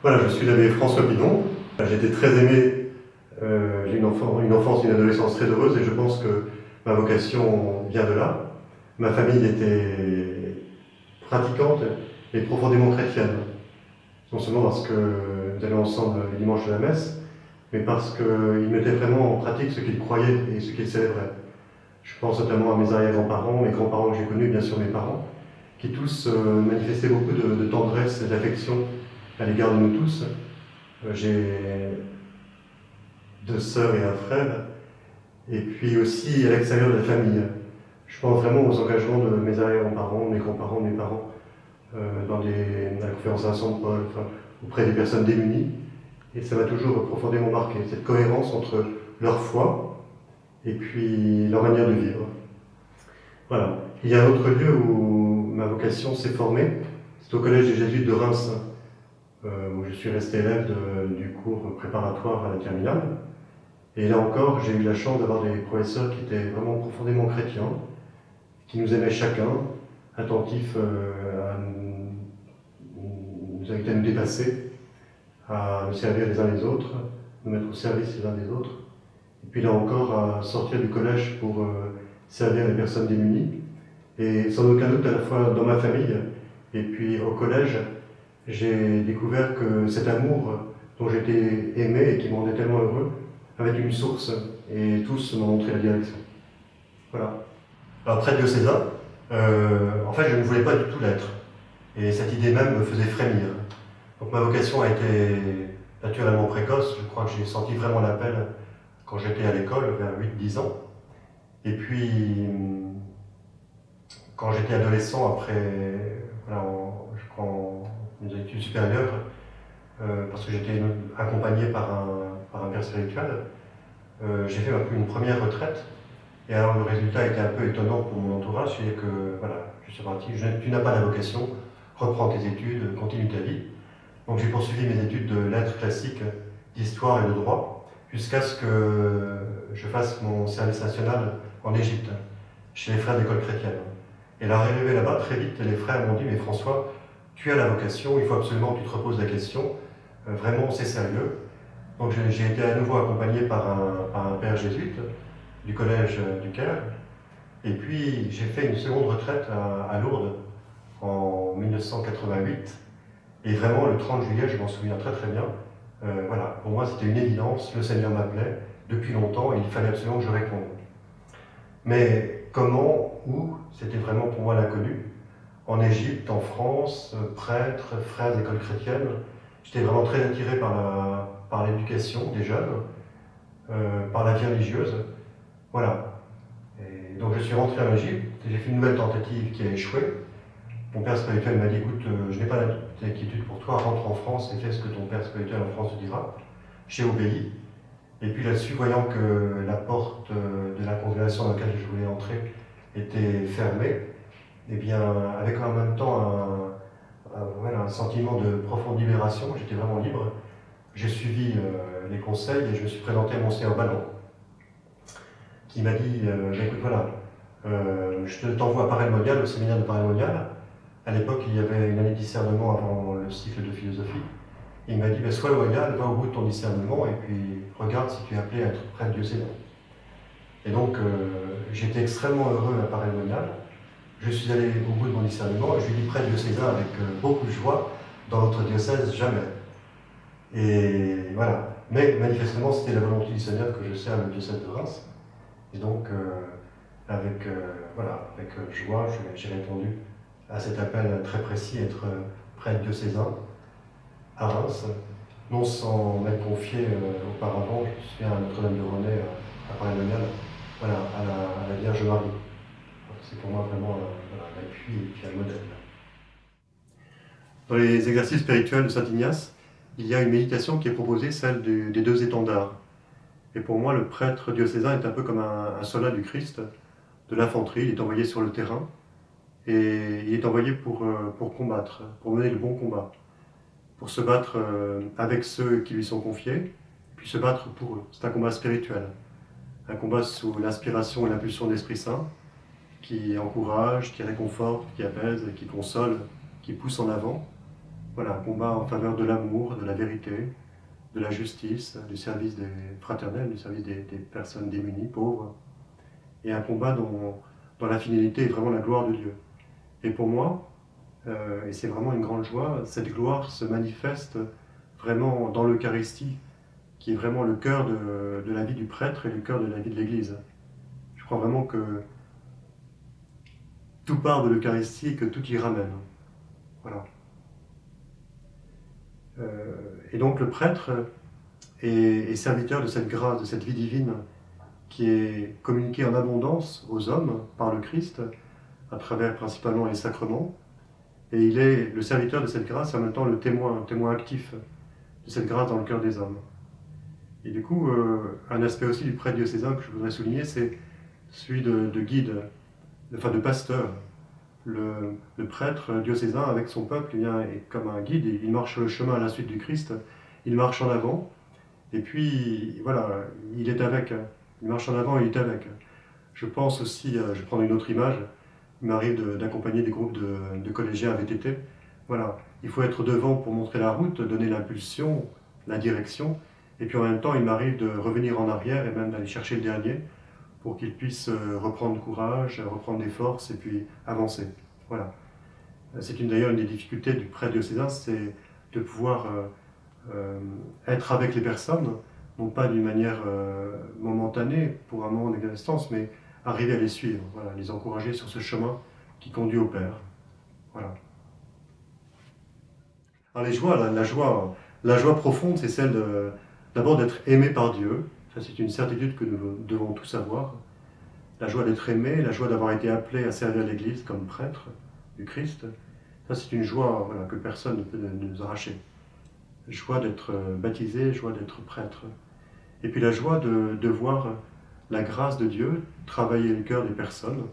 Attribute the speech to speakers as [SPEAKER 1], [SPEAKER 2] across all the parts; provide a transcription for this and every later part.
[SPEAKER 1] Voilà, je suis l'abbé François Pidon. J'ai été très aimé, j'ai une enfance et une adolescence très heureuse et je pense que ma vocation vient de là. Ma famille était pratiquante et profondément chrétienne. Non seulement parce que nous allions ensemble les dimanches de la messe, mais parce qu'ils mettaient vraiment en pratique ce qu'ils croyaient et ce qu'ils célébraient. Je pense notamment à mes arrière-grands-parents, mes grands-parents que j'ai connus, bien sûr mes parents, qui tous manifestaient beaucoup de tendresse et d'affection à l'égard de nous tous. J'ai 2 sœurs et un frère, et puis aussi à l'extérieur de la famille. Je pense vraiment aux engagements de mes arrière-grands-parents, mes grands-parents, mes parents, dans la conférence à Saint-Paul, auprès des personnes démunies. Et ça m'a toujours profondément marqué, cette cohérence entre leur foi et puis leur manière de vivre. Voilà. Il y a un autre lieu où ma vocation s'est formée, c'est au collège des Jésuites de Reims, où je suis resté élève du cours préparatoire à la terminale. Et là encore, j'ai eu la chance d'avoir des professeurs qui étaient vraiment profondément chrétiens, qui nous aimaient chacun, attentifs à nous inviter à nous dépasser, à nous servir les uns les autres, nous mettre au service les uns des autres. Et puis là encore, à sortir du collège pour servir les personnes démunies. Et sans aucun doute, à la fois dans ma famille et puis au collège, j'ai découvert que cet amour dont j'étais aimé et qui me rendait tellement heureux avait une source, et tous m'ont montré la direction. Voilà. Alors, prêtre diocésain, en fait, je ne voulais pas du tout l'être. Et cette idée même me faisait frémir. Donc ma vocation a été naturellement précoce. Je crois que j'ai senti vraiment l'appel quand j'étais à l'école, vers 8-10 ans. Et puis, quand j'étais adolescent, après, voilà, je crois en mes études supérieures, parce que j'étais accompagné par un père spirituel, j'ai fait une première retraite. Et alors le résultat était un peu étonnant pour mon entourage, c'est que voilà, je suis parti, tu n'as pas la vocation, reprends tes études, continue ta vie. Donc j'ai poursuivi mes études de lettres classiques, d'histoire et de droit, jusqu'à ce que je fasse mon service national en Égypte, chez les frères d'école chrétienne. Et là, arrivé là-bas, très vite, les frères m'ont dit « Mais François, tu as la vocation, il faut absolument que tu te reposes la question, vraiment c'est sérieux ». Donc j'ai été à nouveau accompagné par un père jésuite du collège du Caire. Et puis j'ai fait une seconde retraite à Lourdes en 1988. Et vraiment, le 30 juillet, je m'en souviens très très bien. Voilà, pour moi c'était une évidence, le Seigneur m'appelait depuis longtemps et il fallait absolument que je réponde. Mais comment, où, c'était vraiment pour moi l'inconnu. En Égypte, en France, prêtre, frères d'école chrétienne, j'étais vraiment très attiré par l'éducation des jeunes, par la vie religieuse. Voilà. Et donc je suis rentré en Égypte, j'ai fait une nouvelle tentative qui a échoué. Mon père spirituel m'a dit « Écoute, je n'ai pas d'inquiétude pour toi, rentre en France et fais ce que ton père spirituel en France te dira. » J'ai obéi. Et puis là-dessus, voyant que la porte de la congrégation dans laquelle je voulais entrer était fermée, et bien, avec en même temps un sentiment de profonde libération, j'étais vraiment libre, j'ai suivi les conseils et je me suis présenté à Monseigneur Ballon, qui m'a dit écoute, voilà, je t'envoie à Paray-le-Monial, au séminaire de Paray-le-Monial. À l'époque, il y avait une année de discernement avant le cycle de philosophie. Il m'a dit sois loyal, va au bout de ton discernement et puis regarde si tu es appelé à être prêtre diocésain. Et donc, j'étais extrêmement heureux à Paray-le-Monial. Je suis allé au bout de mon discernement et je lui ai dit prêtre diocésain avec beaucoup de joie, dans notre diocèse, jamais. Et voilà. Mais manifestement, c'était la volonté du Seigneur que je serve le diocèse de Reims. Et donc, avec joie, j'ai répondu à cet appel très précis, être prêtre diocésain à Reims, non sans m'être confié auparavant, je suis à Notre-Dame de René, à Paray-le-Monial, voilà, à la Vierge Marie. C'est pour moi vraiment l'appui et puis un modèle. Dans les exercices spirituels de Saint Ignace, il y a une méditation qui est proposée, celle des 2 étendards. Et pour moi, le prêtre diocésain est un peu comme un soldat du Christ, de l'infanterie, il est envoyé sur le terrain. Et il est envoyé pour combattre, pour mener le bon combat, pour se battre avec ceux qui lui sont confiés, puis se battre pour eux. C'est un combat spirituel, un combat sous l'inspiration et l'impulsion de l'Esprit Saint, qui encourage, qui réconforte, qui apaise, qui console, qui pousse en avant. Voilà, un combat en faveur de l'amour, de la vérité, de la justice, du service des fraternels, du service des personnes démunies, pauvres, et un combat dont la finalité est vraiment la gloire de Dieu. Et pour moi, et c'est vraiment une grande joie, cette gloire se manifeste vraiment dans l'Eucharistie, qui est vraiment le cœur de la vie du prêtre et le cœur de la vie de l'Église. Je crois vraiment que tout part de l'Eucharistie et que tout y ramène. Voilà. Et donc le prêtre est serviteur de cette grâce, de cette vie divine qui est communiquée en abondance aux hommes par le Christ, à travers principalement les sacrements. Et il est le serviteur de cette grâce et en même temps le témoin actif de cette grâce dans le cœur des hommes. Et du coup, un aspect aussi du prêtre diocésain que je voudrais souligner, c'est celui de guide, enfin de pasteur. Le prêtre diocésain avec son peuple, il est comme un guide, il marche le chemin à la suite du Christ, il marche en avant, et puis voilà, il est avec, il marche en avant et il est avec. Je pense aussi, je vais prendre une autre image, il m'arrive d'accompagner des groupes de collégiens à VTT. Voilà, il faut être devant pour montrer la route, donner l'impulsion, la direction, et puis en même temps, il m'arrive de revenir en arrière et même d'aller chercher le dernier pour qu'il puisse reprendre courage, reprendre des forces et puis avancer. Voilà. C'est d'ailleurs une des difficultés du prêtre diocésain, c'est de pouvoir être avec les personnes, non pas d'une manière momentanée pour un moment d'existence, mais arriver à les suivre, voilà, les encourager sur ce chemin qui conduit au Père. Voilà. Alors les joies, la joie profonde, c'est celle d'abord d'être aimé par Dieu. Ça, c'est une certitude que nous devons tous avoir. La joie d'être aimé, la joie d'avoir été appelé à servir l'Église comme prêtre du Christ. Ça, c'est une joie voilà, que personne ne peut nous arracher. Joie d'être baptisé, joie d'être prêtre. Et puis la joie de voir la grâce de Dieu travailler le cœur des personnes.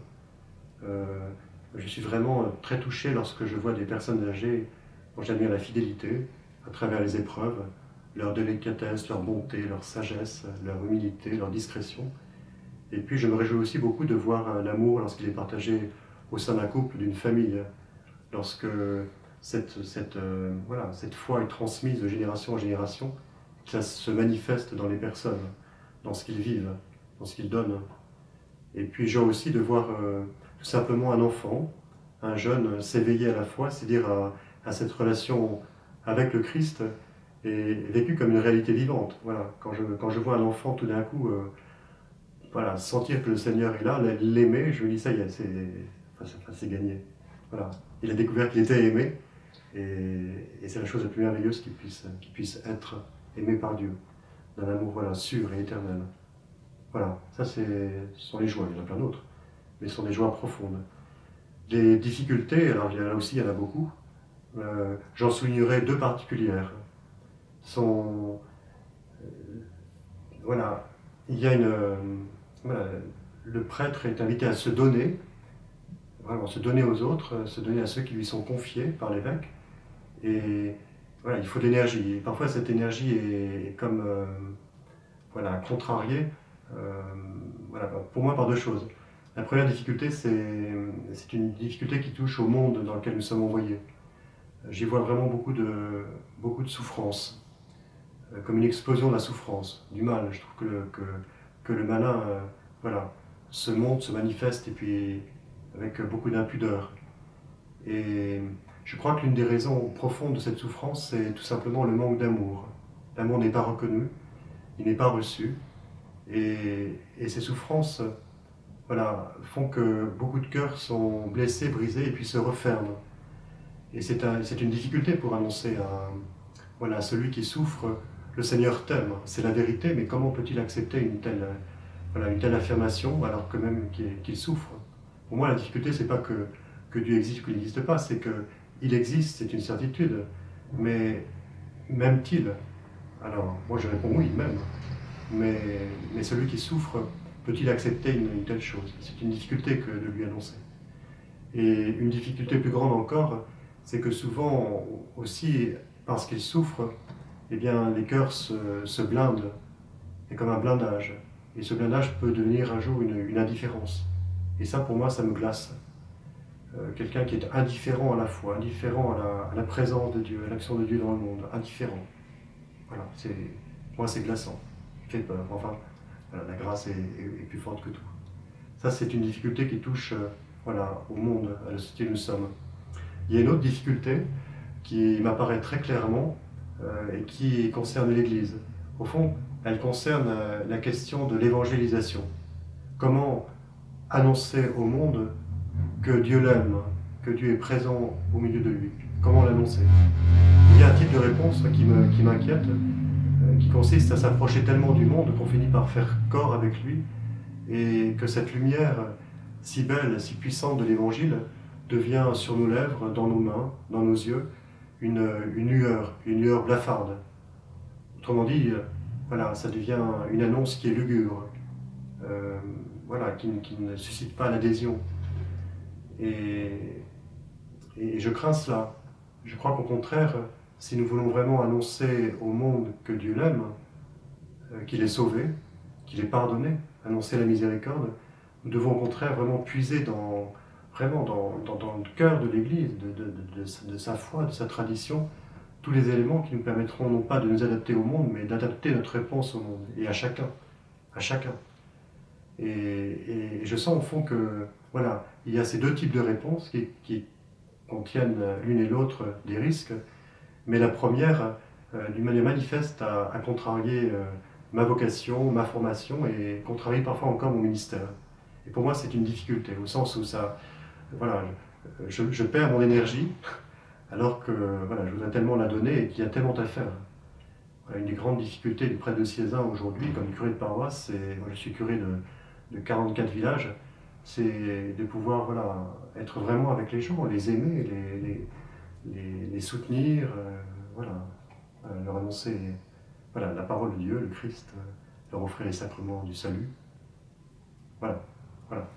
[SPEAKER 1] Je suis vraiment très touché lorsque je vois des personnes âgées dont j'admire la fidélité à travers les épreuves, leur délicatesse, leur bonté, leur sagesse, leur humilité, leur discrétion. Et puis je me réjouis aussi beaucoup de voir l'amour lorsqu'il est partagé au sein d'un couple, d'une famille, lorsque cette foi est transmise de génération en génération, que ça se manifeste dans les personnes, dans ce qu'ils vivent, dans ce qu'ils donnent. Et puis j'ai aussi de voir tout simplement un enfant, un jeune s'éveiller à la foi, c'est-à-dire à cette relation avec le Christ, et vécue comme une réalité vivante. Voilà. Quand je vois un enfant tout d'un coup voilà, sentir que le Seigneur est là, l'aimer, je me dis ça y est, c'est gagné. Voilà. Il a découvert qu'il était aimé, et c'est la chose la plus merveilleuse qu'il puisse être aimé par Dieu, d'un amour voilà, sûr et éternel. Voilà, ça ce sont les joies, il y en a plein d'autres, mais ce sont des joies profondes. Les difficultés, alors là aussi il y en a beaucoup, j'en soulignerai deux particulières. Voilà, il y a voilà, le prêtre est invité à se donner, vraiment se donner aux autres, se donner à ceux qui lui sont confiés par l'évêque. Et voilà, il faut de l'énergie. Et parfois cette énergie est comme voilà, contrariée, voilà, pour moi par deux choses. La première difficulté, c'est une difficulté qui touche au monde dans lequel nous sommes envoyés. J'y vois vraiment beaucoup de souffrance, comme une explosion de la souffrance, du mal. Je trouve que le malin voilà, se montre, se manifeste, et puis avec beaucoup d'impudeur. Et je crois que l'une des raisons profondes de cette souffrance, c'est tout simplement le manque d'amour. L'amour n'est pas reconnu, il n'est pas reçu, et ces souffrances voilà, font que beaucoup de cœurs sont blessés, brisés, et puis se referment. Et c'est une difficulté pour annoncer voilà, à celui qui souffre, le Seigneur t'aime, c'est la vérité, mais comment peut-il accepter une telle affirmation alors que même qu'il souffre? Pour moi, la difficulté, c'est pas que Dieu existe ou qu'il n'existe pas, c'est qu'il existe, c'est une certitude, mais m'aime-t-il? Alors, moi je réponds oui, même, mais celui qui souffre, peut-il accepter une telle chose? C'est une difficulté que de lui annoncer. Et une difficulté plus grande encore, c'est que souvent aussi, parce qu'ils souffrent, eh bien, les cœurs se blindent. C'est comme un blindage. Et ce blindage peut devenir un jour une indifférence. Et ça, pour moi, ça me glace. Quelqu'un qui est indifférent à la foi, indifférent à la présence de Dieu, à l'action de Dieu dans le monde, indifférent. Voilà, pour moi, c'est glaçant. Il fait peur. Enfin, voilà, la grâce est plus forte que tout. Ça, c'est une difficulté qui touche voilà, au monde, à la société que nous sommes. Il y a une autre difficulté qui m'apparaît très clairement et qui concerne l'Église. Au fond, elle concerne la question de l'évangélisation. Comment annoncer au monde que Dieu l'aime, que Dieu est présent au milieu de lui. Comment l'annoncer? Il y a un type de réponse qui m'inquiète, qui consiste à s'approcher tellement du monde qu'on finit par faire corps avec lui, et que cette lumière si belle, si puissante de l'Évangile devient sur nos lèvres, dans nos mains, dans nos yeux, une lueur blafarde. Autrement dit, voilà, ça devient une annonce qui est lugubre, voilà, qui ne suscite pas l'adhésion. Et je crains cela. Je crois qu'au contraire, si nous voulons vraiment annoncer au monde que Dieu l'aime, qu'il est sauvé, qu'il est pardonné, annoncer la miséricorde, nous devons au contraire vraiment puiser dans le cœur de l'Église, de sa foi, de sa tradition, tous les éléments qui nous permettront non pas de nous adapter au monde, mais d'adapter notre réponse au monde, et à chacun. À chacun. Et je sens au fond que, voilà, il y a ces deux types de réponses qui contiennent l'une et l'autre des risques, mais la première, d'une manière manifeste, a contrarié ma vocation, ma formation, et contrarie parfois encore mon ministère. Et pour moi, c'est une difficulté, au sens où ça, voilà, je perds mon énergie, alors que voilà, je voudrais tellement la donner et qu'il y a tellement à faire. Voilà, une des grandes difficultés du prêtre diocésain aujourd'hui, comme curé de paroisse, moi je suis curé de 44 villages, c'est de pouvoir voilà, être vraiment avec les gens, les aimer, les soutenir, voilà, leur annoncer voilà, la parole de Dieu, le Christ, leur offrir les sacrements du salut. Voilà, voilà.